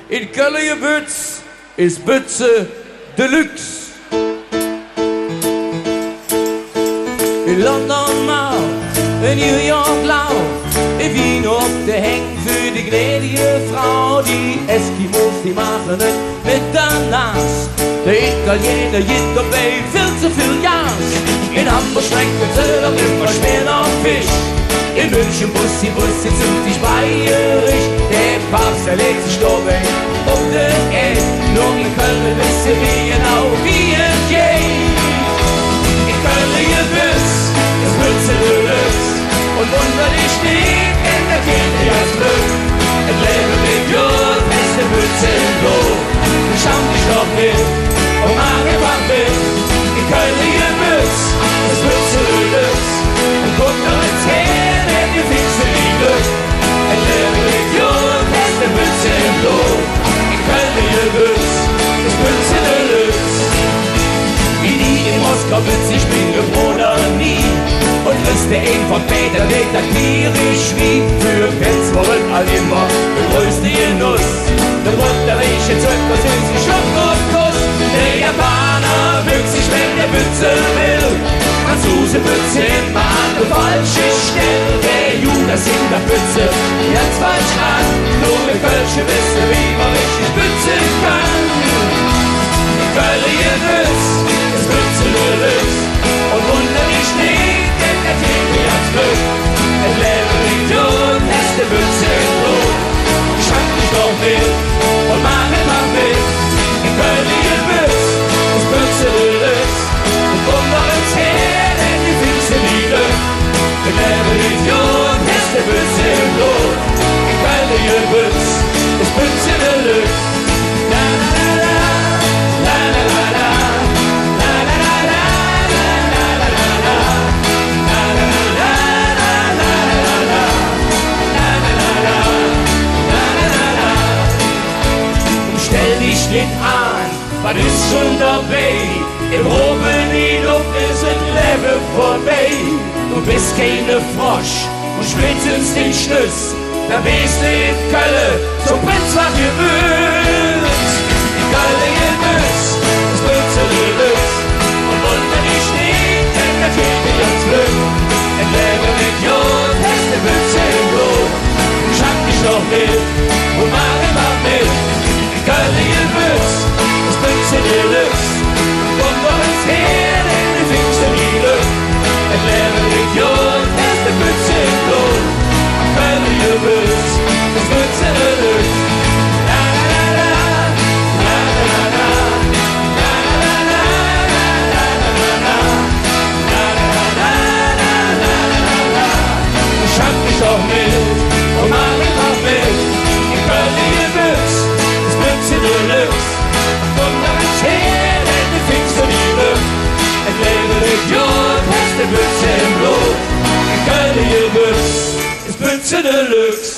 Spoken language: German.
In Köln Bütz ist Bütze Deluxe. In London Mau, in New York Lau, in Wien ob der Heng für die gnädige Frau. Die Eskimos, die machen es mit der Nas. Der Italiener geht dabei viel zu viel Gas. In Hamburg schmecken sie doch immer schwer nach Fisch. In München Bussi sind sich bayerisch. Der Papst, der legt sich dabei um den Eck. Nur in Köln wissen wir genau, wie es geht. In Köln ihr wisst, das Bütze Deluxe. Und wunder dich nicht, in der Kirche als Glück. Es lebe mit Jod, es der Bütze im Blut. Schau dich doch mit, und mach einfach mit. In Köln ihr wisst, das Bütze Deluxe. Und guckt doch ins Her, denn ihr findest die Glück. Es lebe mit Jod, es der Bütze im Blut. In Köln ihr wisst, das Bütze Deluxe. Wie die in Moskau Bütz, ich bin geboren nie. Und wüsste von Peter Weg, das tierisch wie für Penzwollen all immer größte Nuss. Der butterische Zucker, süße Schokokuss. Der Japaner mögt sich, wenn der Bütze will. Franzose Bütze immer an der falsche Stelle. Der Judas in der Bütze, jetzt falsch an. Nur mit Kölsche wissen, wie man richtig Bütze kann. Köln ihr wisst, das Bütze Deluxe. Und wunder dich nicht, denn der Kirche hat's Glück. Es lebe nicht und es der Bütze im Blut. Schreib dich doch mit und mach einfach mit. In Köln ihr wisst, das Bütze Deluxe. Und wunder ins Her, denn die findest die Glück. Es lebe nicht und es der Bütze im Blut. In Köln ihr wisst, das Bütze Deluxe. La la la la, la la la la. Nicht an, was ist schon dabei? Im Oben die Luft ist ein Leben vorbei. Du bist keine Frosch und spätestens den Schlüss. Da bist du in Köln zum Prinzwach gewöhnt. Die Köln gewöhnt, das Bütze Deluxe. Und wunder dich nicht, denn der Kirche hat's Glück. Ein Leben mit Jod, das der Bütze im Blut. Schau dich doch mit und mach immer mit. Köln ihr wisst, das Bütze Deluxe. Und doch ins Her, denn du findest die Glück. Es lebe mit Jod, es der Bütze im Blut. Köln ihr wisst, das Bütze Deluxe. La la la la, la la la la, la la la la, la la la la, la la la la. Schau dich doch mit und mach einfach mit. In Köln ihr wisst, Bütze Deluxe. Und dann ins Her, denn du findest die Glück. Es lebe mit Jod, es der Bütze im Blut. In Köln ihr wisst, ist Bütze Deluxe.